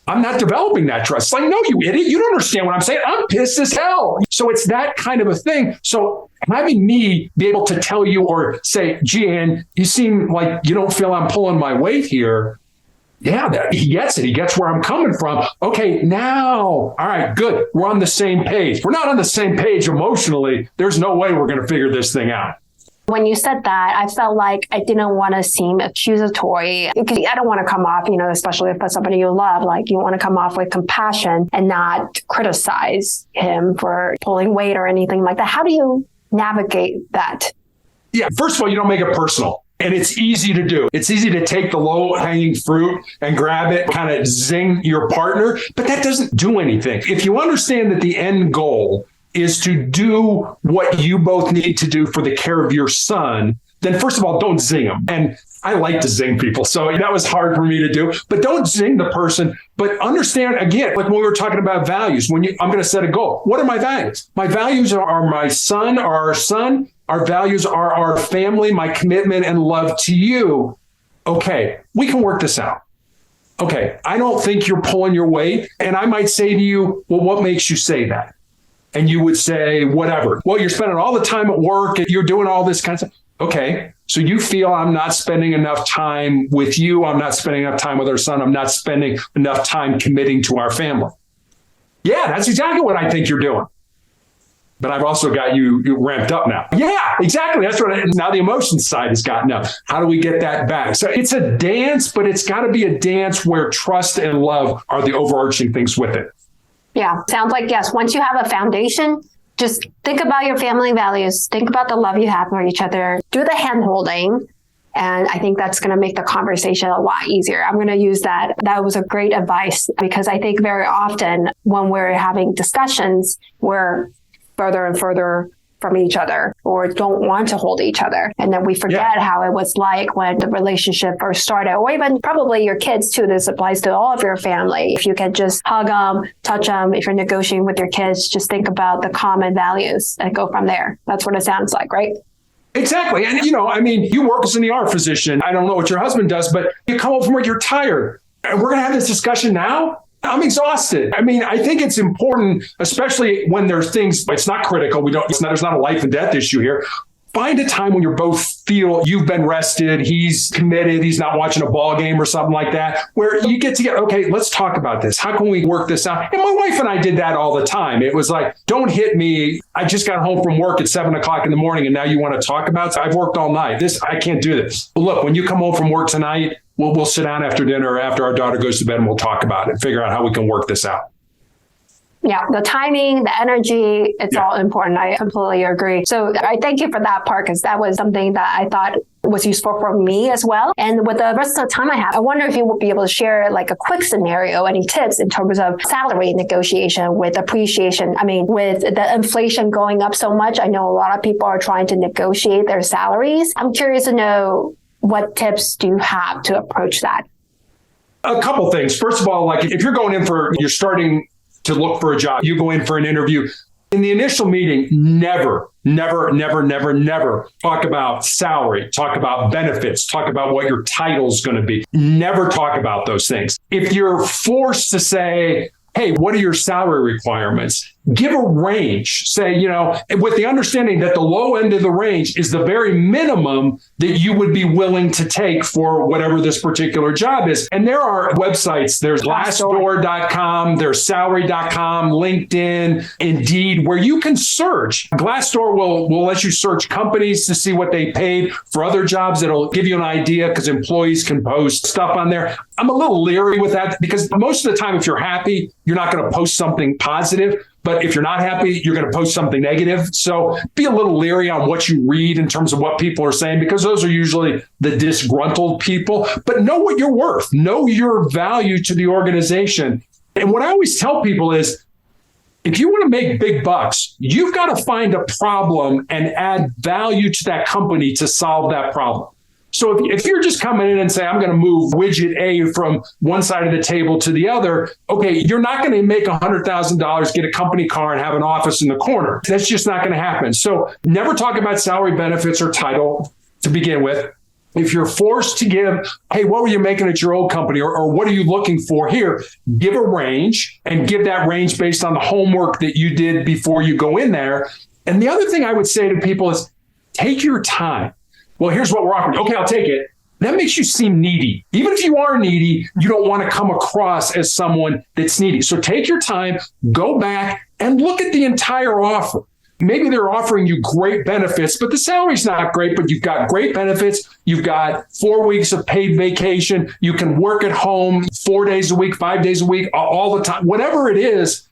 I'm not developing that trust. It's like, no, you idiot. You don't understand what I'm saying. I'm pissed as hell. So it's that kind of a thing. So having me be able to tell you or say, gee, Ann, you seem like you don't feel I'm pulling my weight here. Yeah, he gets it. He gets where I'm coming from. Okay, now, all right, good. We're on the same page. We're not on the same page emotionally. There's no way we're going to figure this thing out. When you said that, I felt like I didn't want to seem accusatory, because I don't want to come off, especially if it's somebody you love, like you want to come off with compassion and not criticize him for pulling weight or anything like that. How do you navigate that? Yeah, first of all, you don't make it personal. And it's easy to do. It's easy to take the low-hanging fruit and grab it, kind of zing your partner, but that doesn't do anything. If you understand that the end goal is to do what you both need to do for the care of your son, then first of all, don't zing them. And I like to zing people, so that was hard for me to do. But don't zing the person, but understand, again, like when we were talking about values, I'm going to set a goal. What are my values? My values are my son, or our son. Our values are our family, my commitment and love to you. Okay, we can work this out. Okay, I don't think you're pulling your weight. And I might say to you, well, what makes you say that? And you would say, whatever. Well, you're spending all the time at work and you're doing all this kind of stuff. Okay, So you feel I'm not spending enough time with you. I'm not spending enough time with our son. I'm not spending enough time committing to our family. Yeah, that's exactly what I think you're doing. But I've also got you ramped up now. Yeah, exactly. That's what now the emotion side has gotten up. How do we get that back? So it's a dance, but it's got to be a dance where trust and love are the overarching things with it. Yeah, sounds like yes. Once you have a foundation, just think about your family values. Think about the love you have for each other. Do the hand holding. And I think that's going to make the conversation a lot easier. I'm going to use that. That was a great advice because I think very often when we're having discussions, we're further and further from each other or don't want to hold each other. And then we forget how it was like when the relationship first started, or even probably your kids too. This applies to all of your family. If you can just hug them, touch them, if you're negotiating with your kids, just think about the common values and go from there. That's what it sounds like, right? Exactly. And, you work as an ER physician. I don't know what your husband does, but you come home from work, you're tired. And we're going to have this discussion now? I'm exhausted. I think it's important, especially when there's things, it's not critical. There's not a life and death issue here. Find a time when you both feel you've been rested, he's committed, he's not watching a ball game or something like that, where you get together, okay, let's talk about this. How can we work this out? And my wife and I did that all the time. It was like, don't hit me. I just got home from work at 7:00 in the morning and now you want to talk about it? I've worked all night. I can't do this. But look, when you come home from work tonight, we'll sit down after dinner or after our daughter goes to bed and we'll talk about it and figure out how we can work this out. Yeah, the timing, the energy, it's all important. I completely agree. So I thank you for that part because that was something that I thought was useful for me as well. And with the rest of the time I have, I wonder if you would be able to share like a quick scenario, any tips in terms of salary negotiation with appreciation. With the inflation going up so much, I know a lot of people are trying to negotiate their salaries. I'm curious to know what tips do you have to approach that? A couple things. First of all, like if you're you're starting to look for a job, you go in for an interview. In the initial meeting, never talk about salary, talk about benefits, talk about what your title's going to be. Never talk about those things. If you're forced to say, hey, what are your salary requirements? Give a range. Say, with the understanding that the low end of the range is the very minimum that you would be willing to take for whatever this particular job is. And there are websites, there's Glassdoor.com, there's Salary.com, LinkedIn, Indeed, where you can search. Glassdoor will let you search companies to see what they paid for other jobs. It'll give you an idea because employees can post stuff on there. I'm a little leery with that because most of the time, if you're happy, you're not going to post something positive. But if you're not happy, you're going to post something negative. So be a little leery on what you read in terms of what people are saying, because those are usually the disgruntled people. But know what you're worth. Know your value to the organization. And what I always tell people is, if you want to make big bucks, you've got to find a problem and add value to that company to solve that problem. So if you're just coming in and say, I'm going to move widget A from one side of the table to the other, okay, you're not going to make $100,000, get a company car and have an office in the corner. That's just not going to happen. So never talk about salary, benefits, or title to begin with. If you're forced to give, hey, what were you making at your old company? Or what are you looking for here? Give a range and give that range based on the homework that you did before you go in there. And the other thing I would say to people is take your time. Well, here's what we're offering. Okay, I'll take it. That makes you seem needy. Even if you are needy, you don't want to come across as someone that's needy. So take your time, go back and look at the entire offer. Maybe they're offering you great benefits, but the salary's not great, but you've got great benefits. You've got 4 weeks of paid vacation. You can work at home 4 days a week, 5 days a week, all the time, whatever it is.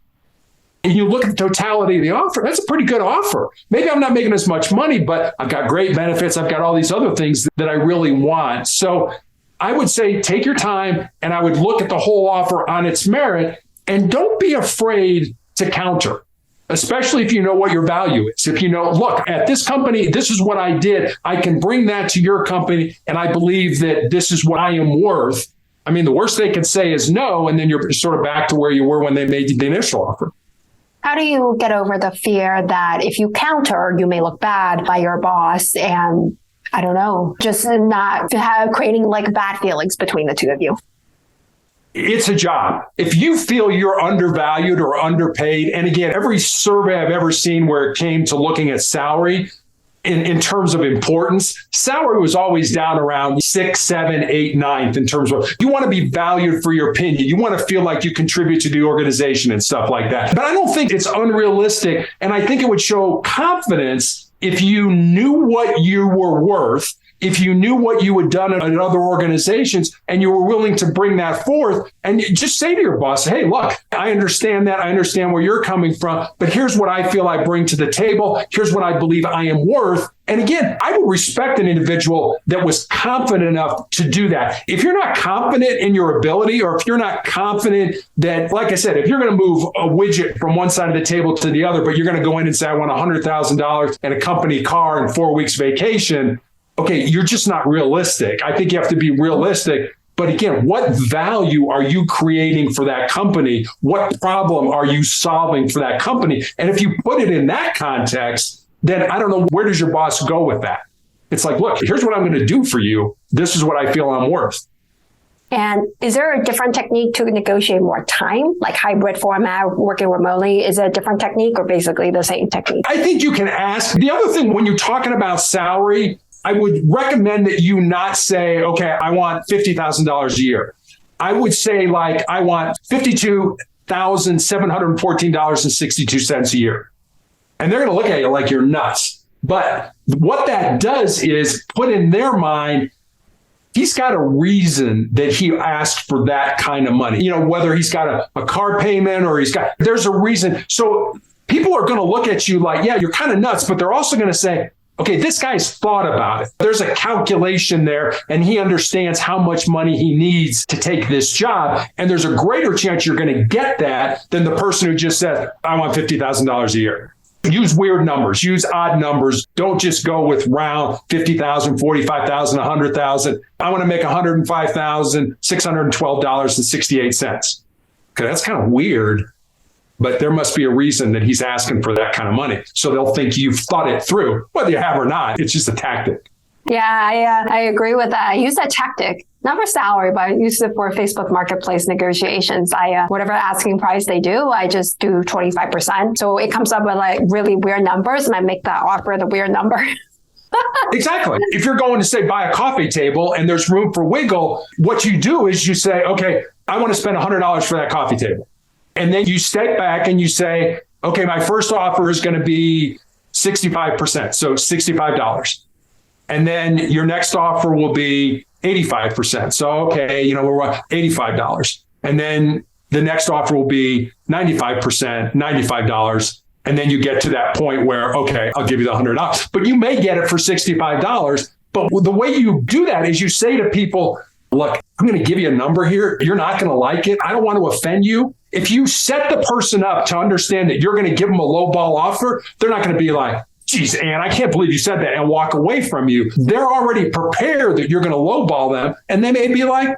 And you look at the totality of the offer, that's a pretty good offer. Maybe I'm not making as much money, but I've got great benefits. I've got all these other things that I really want. So I would say take your time and I would look at the whole offer on its merit and don't be afraid to counter, especially if you know what your value is. If you know, look, at this company, this is what I did. I can bring that to your company and I believe that this is what I am worth. I mean, the worst they could say is no, and then you're sort of back to where you were when they made the initial offer. How do you get over the fear that if you counter, you may look bad by your boss and, I don't know, just not creating like bad feelings between the two of you? It's a job. If you feel you're undervalued or underpaid, and again, every survey I've ever seen where it came to looking at salary, in terms of importance, salary was always down around 6, 7, 8, 9 in terms of you want to be valued for your opinion. You want to feel like you contribute to the organization and stuff like that. But I don't think it's unrealistic. And I think it would show confidence if you knew what you were worth, if you knew what you had done at other organizations and you were willing to bring that forth and just say to your boss, hey, look, I understand that. I understand where you're coming from, but here's what I feel I bring to the table. Here's what I believe I am worth. And again, I would respect an individual that was confident enough to do that. If you're not confident in your ability, or if you're not confident that, like I said, if you're going to move a widget from one side of the table to the other, but you're going to go in and say, I want $100,000 and a company car and 4 weeks vacation, okay, you're just not realistic. I think you have to be realistic. But again, what value are you creating for that company? What problem are you solving for that company? And if you put it in that context, then I don't know, where does your boss go with that? It's like, look, here's what I'm going to do for you. This is what I feel I'm worth. And is there a different technique to negotiate more time, like hybrid format, working remotely? Is it a different technique or basically the same technique? I think you can ask. The other thing, when you're talking about salary, I would recommend that you not say, okay, I want $50,000 a year. I would say, like, I want $52,714.62 a year. And they're going to look at you like you're nuts. But what that does is put in their mind, he's got a reason that he asked for that kind of money. You know, whether he's got a car payment or there's a reason. So people are going to look at you like, yeah, you're kind of nuts, but they're also going to say, okay, this guy's thought about it. There's a calculation there, and he understands how much money he needs to take this job. And there's a greater chance you're going to get that than the person who just said, I want $50,000 a year. Use weird numbers, use odd numbers. Don't just go with round 50,000, 45,000, 100,000. I want to make $105,612.68. Okay, that's kind of weird. But there must be a reason that he's asking for that kind of money. So they'll think you've thought it through, whether you have or not. It's just a tactic. Yeah, I agree with that. I use that tactic, not for salary, but I use it for Facebook Marketplace negotiations. Whatever asking price they do, I just do 25%. So it comes up with like really weird numbers, and I make that offer the weird number. Exactly. If you're going to say buy a coffee table and there's room for wiggle, what you do is you say, okay, I want to spend $100 for that coffee table. And then you step back and you say, okay, my first offer is going to be 65%. So $65. And then your next offer will be 85%. So, okay, we're $85. And then the next offer will be 95%, $95. And then you get to that point where, okay, I'll give you the $100. But you may get it for $65. But the way you do that is you say to people, look, I'm going to give you a number here. You're not going to like it. I don't want to offend you. If you set the person up to understand that you're going to give them a lowball offer, they're not going to be like, geez, Ann, I can't believe you said that, and walk away from you. They're already prepared that you're going to lowball them. And they may be like,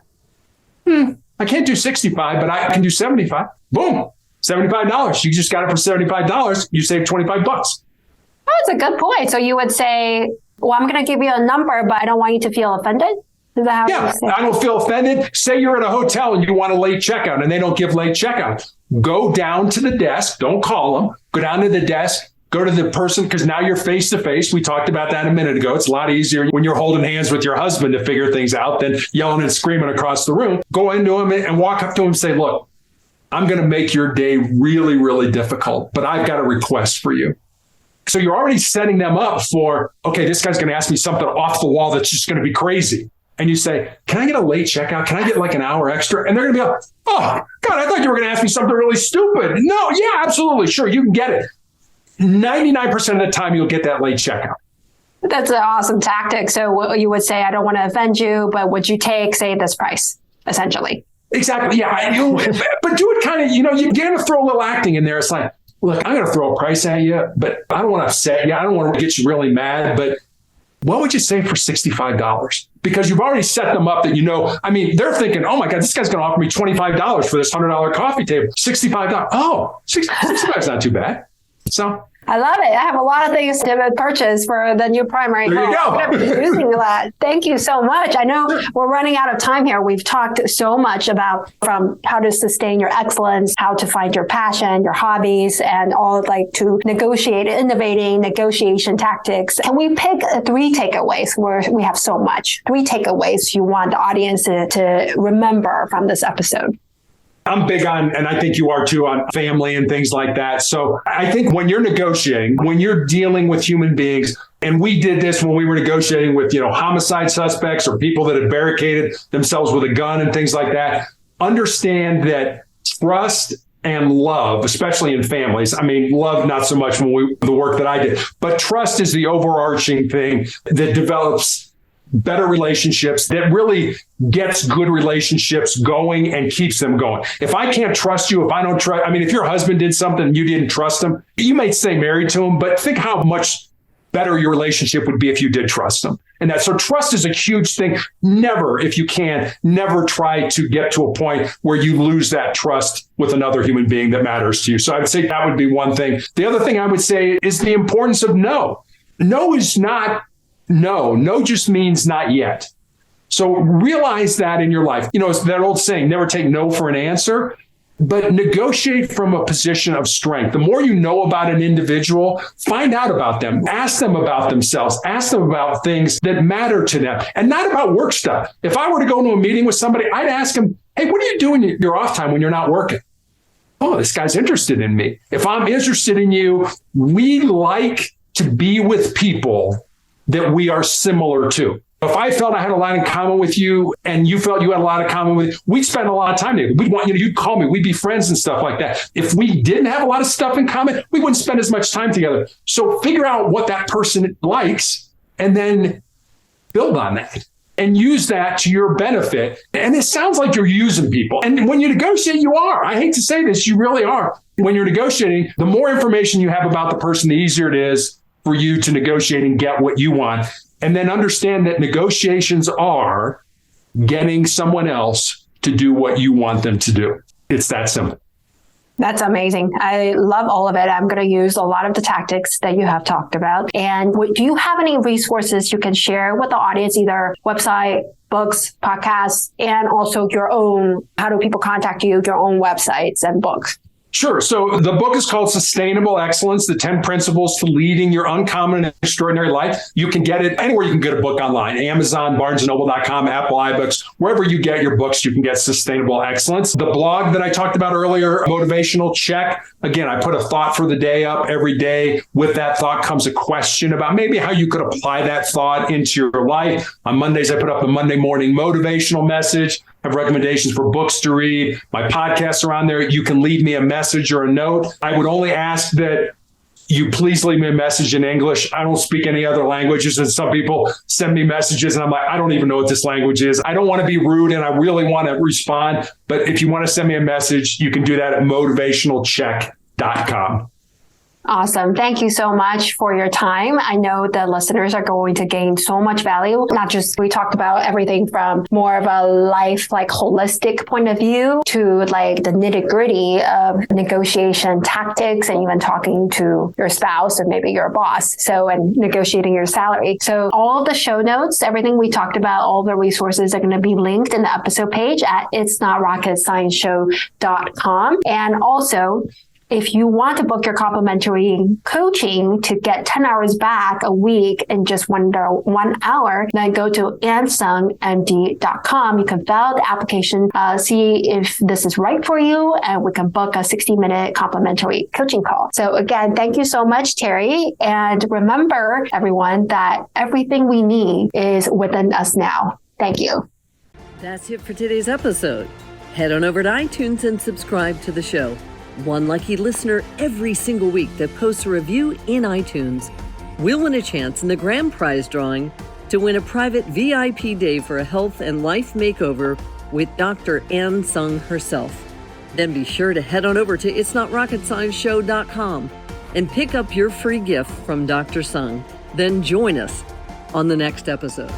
I can't do 65, but I can do 75. Boom, $75. You just got it for $75. You save $25. Oh, that's a good point. So you would say, well, I'm going to give you a number, but I don't want you to feel offended. Is that how you say? I don't feel offended. Say you're at a hotel and you want a late checkout and they don't give late checkout. Go down to the desk. Don't call them. Go down to the desk. Go to the person, because now you're face to face. We talked about that a minute ago. It's a lot easier when you're holding hands with your husband to figure things out than yelling and screaming across the room. Go into him and walk up to him and say, look, I'm going to make your day really, really difficult, but I've got a request for you. So you're already setting them up for, okay, this guy's going to ask me something off the wall that's just going to be crazy. And you say, can I get a late checkout? Can I get like an hour extra? And they're going to be like, oh, God, I thought you were going to ask me something really stupid. No, yeah, absolutely. Sure, you can get it. 99% of the time, you'll get that late checkout. That's an awesome tactic. So you would say, I don't want to offend you, but would you take, say, this price, essentially? Exactly. Yeah. But do it kind of, you're going to throw a little acting in there. It's like, look, I'm going to throw a price at you, but I don't want to upset you. I don't want to get you really mad, but what would you say for $65? Because you've already set them up that, they're thinking, oh my God, this guy's going to offer me $25 for this $100 coffee table. $65. Oh, $65 is not too bad. So I love it. I have a lot of things to purchase for the new primary home. There you go. I'm going to be using that. Thank you so much. I know we're running out of time here. We've talked so much about from how to sustain your excellence, how to find your passion, your hobbies, and all like to negotiate, innovating, negotiation tactics. Can we pick 3 takeaways where we have so much? 3 takeaways you want the audience to remember from this episode? I'm big on, and I think you are too, on family and things like that. So I think when you're negotiating, when you're dealing with human beings, and we did this when we were negotiating with, homicide suspects or people that had barricaded themselves with a gun and things like that, understand that trust and love, especially in families. I mean, love, not so much when the work that I did, but trust is the overarching thing that develops better relationships, that really gets good relationships going and keeps them going. If I can't trust you, if I don't trust, if your husband did something and you didn't trust him, you may stay married to him, but think how much better your relationship would be if you did trust him. So trust is a huge thing. Never, if you can, never try to get to a point where you lose that trust with another human being that matters to you. So I would say that would be one thing. The other thing I would say is the importance of no. No is not no. No just means not yet. So realize that in your life. It's that old saying, never take no for an answer, but negotiate from a position of strength. The more you know about an individual, find out about them, ask them about themselves, ask them about things that matter to them, and not about work stuff. If I were to go to a meeting with somebody, I'd ask them, hey, what are you doing your off time when you're not working? Oh, this guy's interested in me. If I'm interested in you, we like to be with people that we are similar to. If I felt I had a lot in common with you and you felt you had a lot in common with me, we'd spend a lot of time together. We'd want you'd call me, we'd be friends and stuff like that. If we didn't have a lot of stuff in common, we wouldn't spend as much time together. So figure out what that person likes and then build on that and use that to your benefit. And it sounds like you're using people. And when you negotiate, you are. I hate to say this, you really are. When you're negotiating, the more information you have about the person, the easier it is for you to negotiate and get what you want. And then understand that negotiations are getting someone else to do what you want them to do. It's that simple. That's amazing. I love all of it. I'm going to use a lot of the tactics that you have talked about. And do you have any resources you can share with the audience, either website, books, podcasts, and also your own, how do people contact you, your own websites and books? Sure. So the book is called Sustainable Excellence, the 10 Principles to Leading Your Uncommon and Extraordinary Life. You can get it anywhere you can get a book online, Amazon, BarnesandNoble.com, Apple iBooks, wherever you get your books, you can get Sustainable Excellence. The blog that I talked about earlier, Motivational Check. Again, I put a thought for the day up every day. With that thought comes a question about maybe how you could apply that thought into your life. On Mondays, I put up a Monday morning motivational message. I have recommendations for books to read. My podcasts are on there. You can leave me a message or a note. I would only ask that you please leave me a message in English. I don't speak any other languages. And some people send me messages and I'm like, I don't even know what this language is. I don't want to be rude and I really want to respond. But if you want to send me a message, you can do that at motivationalcheck.com. Awesome. Thank you so much for your time. I know the listeners are going to gain so much value. Not just, we talked about everything from more of a life, like holistic point of view to like the nitty gritty of negotiation tactics and even talking to your spouse or maybe your boss. And negotiating your salary. So all of the show notes, everything we talked about, all the resources are going to be linked in the episode page at itsnotrocketscienceshow.com. And also, if you want to book your complimentary coaching to get 10 hours back a week in just 1 hour, then go to ansungmd.com. You can fill out the application, see if this is right for you, and we can book a 60-minute complimentary coaching call. So again, thank you so much, Terry. And remember, everyone, that everything we need is within us now. Thank you. That's it for today's episode. Head on over to iTunes and subscribe to the show. One lucky listener every single week that posts a review in iTunes will win a chance in the grand prize drawing to win a private VIP day for a health and life makeover with Dr. Ann Sung herself. Then be sure to head on over to itsnotrocketscienceshow.com and pick up your free gift from Dr. Sung. Then join us on the next episode.